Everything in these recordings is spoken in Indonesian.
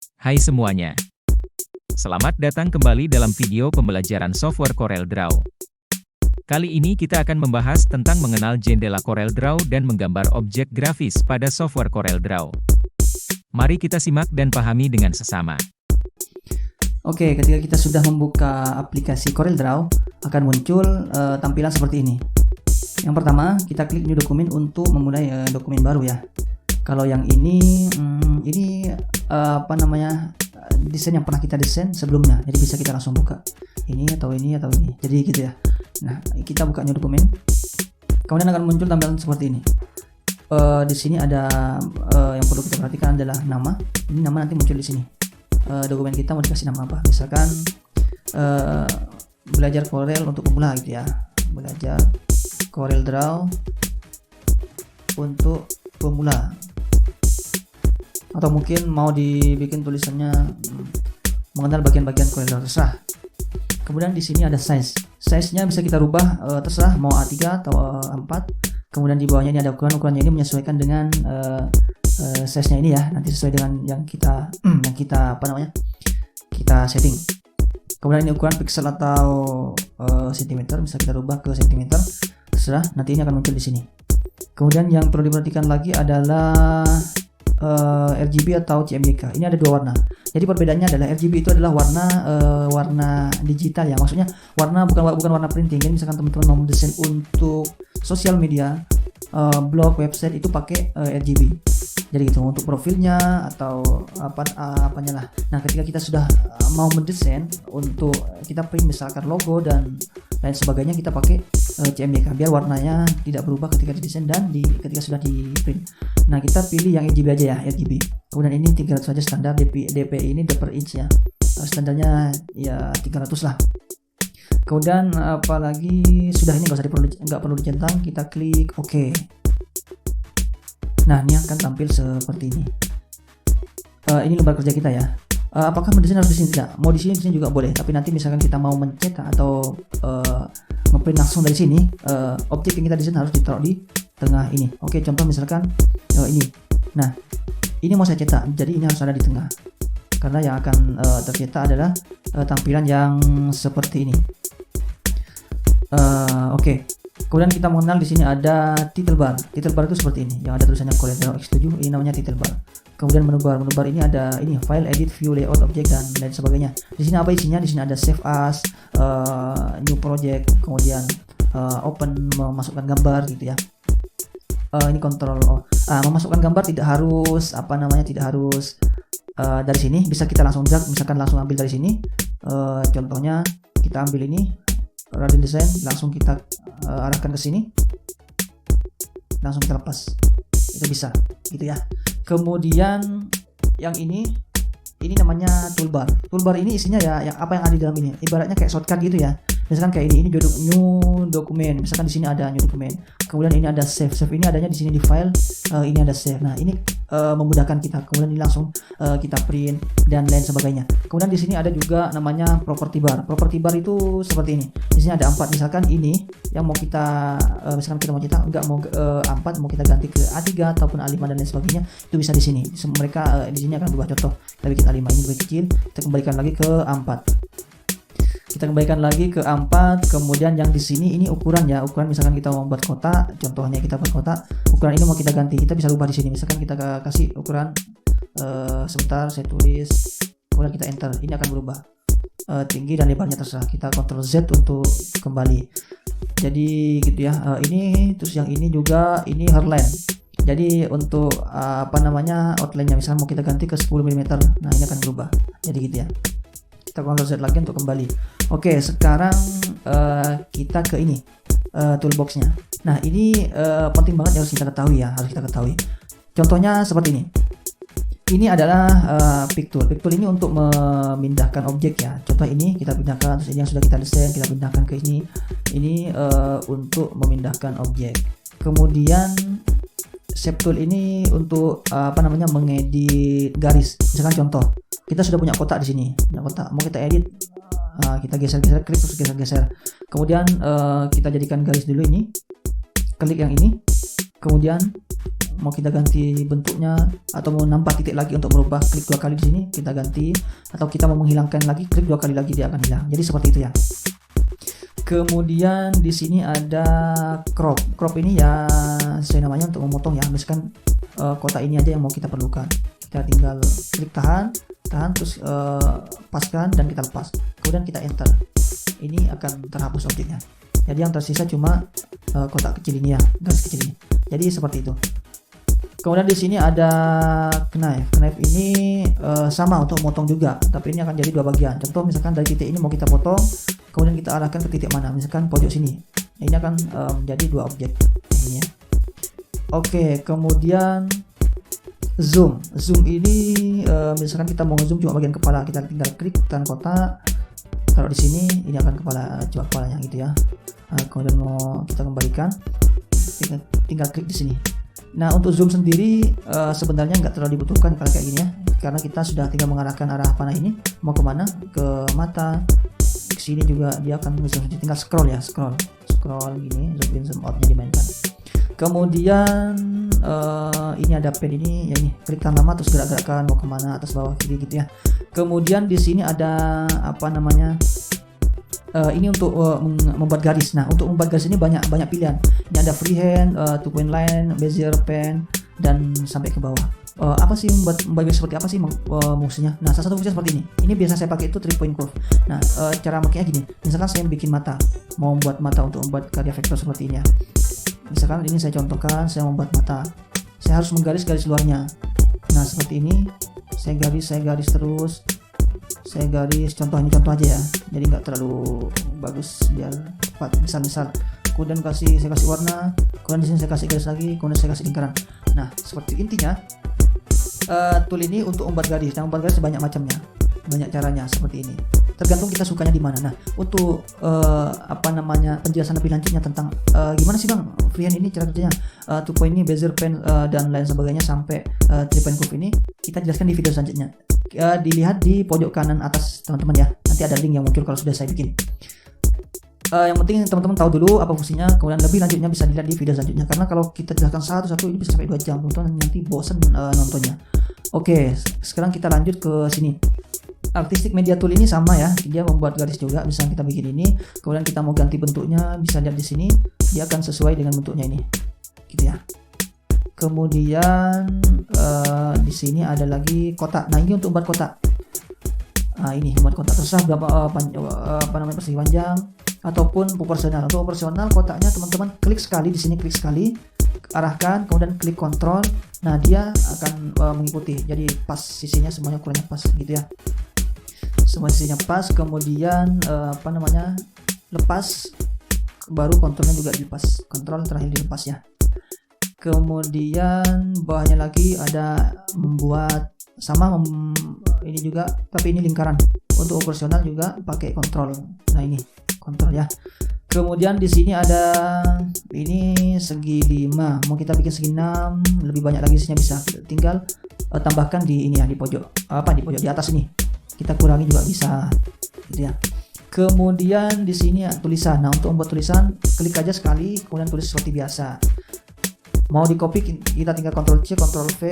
Hai semuanya, selamat datang kembali dalam video pembelajaran software CorelDRAW. Kali ini kita akan membahas tentang mengenal jendela CorelDRAW dan menggambar objek grafis pada software CorelDRAW. Mari kita simak dan pahami dengan sesama. Oke, ketika kita sudah membuka aplikasi CorelDRAW, akan muncul tampilan seperti ini. Yang pertama, kita klik New Document untuk memulai dokumen baru ya. Kalau yang ini desain yang pernah kita desain sebelumnya, jadi bisa kita langsung buka ini atau ini, jadi gitu ya. Nah, kita buka New Document, kemudian akan muncul tampilan seperti ini. Di sini ada yang perlu kita perhatikan adalah nama. Ini nama nanti muncul di sini. Dokumen kita mau dikasih nama apa? Misalkan belajar Corel untuk pemula gitu ya. Belajar CorelDRAW untuk pemula. Atau mungkin mau dibikin tulisannya mengenal bagian-bagian CorelDRAW, terserah. Kemudian di sini ada size. Size-nya bisa kita rubah terserah mau A3 atau A4. Kemudian di bawahnya ini ada ukurannya ini menyesuaikan dengan size-nya ini ya. Nanti sesuai dengan yang kita kita setting. Kemudian ini ukuran pixel atau cm, bisa kita rubah ke cm. Terserah, nanti ini akan muncul di sini. Kemudian yang perlu diperhatikan lagi adalah RGB atau CMYK. Ini ada dua warna. Jadi perbedaannya adalah RGB itu adalah warna digital ya. Maksudnya bukan warna printing. Jadi misalkan teman-teman mau mendesain untuk sosial media, blog, website itu pakai RGB. Jadi gitu untuk profilnya atau apanya lah. Nah, ketika kita sudah mau mendesain untuk kita print misalkan logo dan lain sebagainya, kita pakai CMYK biar warnanya tidak berubah ketika didesain dan ketika sudah di print. Nah, kita pilih yang RGB aja ya, RGB. Kemudian ini 300 saja standar, DPI ini per inch ya. Standarnya ya 300 lah. Kemudian apalagi sudah ini nggak perlu dicentang, kita klik OK. Nah, ini akan tampil seperti ini. Ini lembar kerja kita ya. Apakah mendesain harus di sini? Tidak. Mau di sini juga boleh. Tapi nanti misalkan kita mau mencetak atau ngeprint langsung dari sini, objek yang kita desain harus ditaruh di tengah ini. Oke, contoh misalkan ini. Nah, ini mau saya cetak, jadi ini harus ada di tengah. Karena yang akan tercetak adalah tampilan yang seperti ini. Oke. Kemudian kita mengenal di sini ada title bar. Title bar itu seperti ini, yang ada tulisannya CorelDRAW X7, ini namanya title bar. Kemudian menu bar ini ada ini file, edit, view, layout, object dan lain sebagainya. Di sini apa isinya? Di sini ada save as, new project, kemudian open, memasukkan gambar gitu ya. Ini kontrol memasukkan gambar tidak harus dari sini, bisa kita langsung drag, misalkan langsung ambil dari sini. Contohnya kita ambil ini Raden Design, langsung kita arahkan ke sini, langsung kita lepas, itu bisa gitu ya. Kemudian yang ini namanya toolbar. Toolbar ini isinya ya yang apa yang ada di dalam ini, ibaratnya kayak shortcut gitu ya. Misalkan kayak ini new document, misalkan di sini ada new document, kemudian ini ada save ini adanya di sini di file, ini ada save. Nah, ini memudahkan kita. Kemudian ini langsung kita print dan lain sebagainya. Kemudian di sini ada juga namanya property bar. Property bar itu seperti ini. Di sini ada 4. Misalkan ini yang mau kita misalkan kita mau cetak enggak mau 4, mau kita ganti ke A3 ataupun A5 dan lain sebagainya, itu bisa di sini. Mereka di sini akan berubah. Contoh, kita bikin A5 ini lebih kecil, kita kembalikan lagi ke A4. Kita kembalikan lagi ke A4. Kemudian yang di sini ini ukuran ya, ukuran misalkan kita mau buat kotak, contohnya kita buat kotak, ukuran ini mau kita ganti, kita bisa ubah di sini. Misalkan kita kasih ukuran sebentar saya tulis, kemudian kita enter, ini akan berubah tinggi dan lebarnya terserah. Kita Ctrl Z untuk kembali. Jadi gitu ya. Ini terus yang ini juga ini hairline. Jadi untuk outline-nya misalkan mau kita ganti ke 10 mm. Nah, ini akan berubah. Jadi gitu ya. Kita Ctrl Z lagi untuk kembali. Oke, sekarang kita ke ini toolbox-nya. Nah, ini penting banget harus kita ketahui. Contohnya seperti ini. Ini adalah pick tool. Pick tool ini untuk memindahkan objek ya. Contoh ini kita pindahkan, terus ini yang sudah kita desain kita pindahkan ke ini. Ini untuk memindahkan objek. Kemudian shape tool ini untuk mengedit garis. Misalkan contoh, kita sudah punya kotak di sini, mau kita edit, kita geser-geser, klik terus geser-geser. Kemudian kita jadikan garis dulu ini, klik yang ini, kemudian mau kita ganti bentuknya atau mau nambah titik lagi untuk merubah, klik 2 kali di sini kita ganti, atau kita mau menghilangkan lagi, klik 2 kali lagi dia akan hilang. Jadi seperti itu ya. Kemudian di sini ada crop. Crop ini ya sesuai namanya untuk memotong ya. Misalkan kotak ini aja yang mau kita perlukan. Kita tinggal klik tahan terus paskan dan kita lepas. Kemudian kita enter. Ini akan terhapus objeknya. Jadi yang tersisa cuma kotak kecil ini ya, garis kecil ini. Jadi seperti itu. Kemudian di sini ada knife. Knife ini sama untuk motong juga, tapi ini akan jadi 2 bagian. Contoh misalkan dari titik ini mau kita potong, kemudian kita arahkan ke titik mana? Misalkan pojok sini. Ini akan menjadi 2 objek. Ini ya. Oke, kemudian zoom. Zoom ini misalkan kita mau zoom cuma bagian kepala, kita tinggal klik tekan kotak. Kalau di sini ini akan coba kepalanya gitu ya. Kemudian mau kita kembalikan, tinggal klik di sini. Nah untuk zoom sendiri sebenarnya nggak terlalu dibutuhkan kalau kayak gini ya, karena kita sudah tinggal mengarahkan arah panah ini mau kemana, ke mata, ke sini juga dia akan tinggal scroll ya, scroll gini, zoom in zoom outnya dimainkan. Kemudian ini ada pen ini ya, ini klik tangan lama terus gerak-gerakkan mau kemana, atas bawah kiri gitu ya. Kemudian di sini ada apa namanya, ini untuk membuat garis. Nah untuk membuat garis ini banyak pilihan. Ini ada freehand, 2 point line, bezier pen, dan sampai ke bawah. Apa sih membuat garis seperti apa sih fungsinya? Nah salah satu fungsinya seperti ini. Ini biasa saya pakai itu 3 point curve. Nah cara makanya gini. Misalkan saya bikin mata, mau membuat mata untuk membuat karya vektor seperti ini ya. Misalkan ini saya contohkan, saya membuat mata. Saya harus menggaris garis luarnya. Nah seperti ini. Saya garis terus. Saya garis, contoh aja ya, jadi nggak terlalu bagus biar cepat. Misal kemudian saya kasih warna, kemudian di sini saya kasih garis lagi, kemudian saya kasih lingkaran. Nah seperti intinya tool ini untuk membuat garis. Nah membuat garis banyak macamnya, banyak caranya seperti ini, tergantung kita sukanya di mana. Nah untuk apa namanya penjelasan lebih lanjutnya tentang gimana sih bang freehand ini cara kerjanya, 2 point ini, bezier pen, dan lain sebagainya sampai 3 point curve ini kita jelaskan di video selanjutnya. Dilihat di pojok kanan atas teman-teman ya, nanti ada link yang muncul kalau sudah saya bikin. Yang penting teman-teman tahu dulu apa fungsinya, kemudian lebih lanjutnya bisa dilihat di video selanjutnya, karena kalau kita jelaskan satu-satu ini bisa sampai 2 jam teman-teman, nanti bosen nontonnya. Oke, sekarang kita lanjut ke sini. Artistic Media Tool ini sama ya, dia membuat garis juga, bisa kita bikin ini, kemudian kita mau ganti bentuknya bisa lihat di sini, dia akan sesuai dengan bentuknya ini gitu ya. Kemudian di sini ada lagi kotak. Nah ini untuk membuat kotak. Nah ini membuat kotak terserah berapa persegi panjang ataupun proporsional. Untuk proporsional kotaknya teman-teman klik sekali di sini, klik sekali, arahkan, kemudian klik kontrol. Nah dia akan mengikuti. Jadi pas sisinya semuanya ukurannya pas gitu ya. Semua sisinya pas. Kemudian lepas, baru kontrolnya juga dilepas. Kontrol terakhir dilepas ya. Kemudian bawahnya lagi ada membuat sama ini juga, tapi ini lingkaran. Untuk operasional juga pakai kontrol. Nah ini kontrol ya. Kemudian di sini ada ini segi 5, mau kita bikin segi 6, lebih banyak lagi isinya bisa. Tinggal tambahkan di ini ya, di pojok di atas ini. Kita kurangi juga bisa gitu ya. Kemudian di sini ya, tulisan. Nah untuk membuat tulisan klik aja sekali, kemudian tulis seperti biasa. Mau di copy kita tinggal Ctrl C, Ctrl V,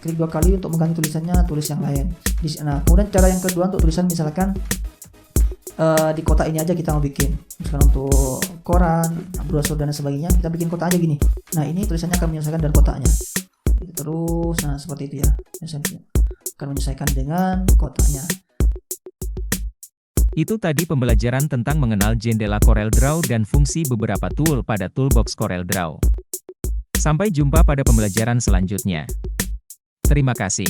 klik 2 kali untuk mengganti tulisannya, tulis yang lain. Nah, kemudian cara yang kedua untuk tulisan misalkan di kotak ini aja kita mau bikin, misalkan untuk koran, brosur dan sebagainya, kita bikin kotak aja gini. Nah ini tulisannya akan menyesuaikan dengan kotaknya. Terus, nah seperti itu ya, akan menyesuaikan dengan kotaknya. Itu tadi pembelajaran tentang mengenal jendela CorelDRAW dan fungsi beberapa tool pada toolbox CorelDRAW. Sampai jumpa pada pembelajaran selanjutnya. Terima kasih.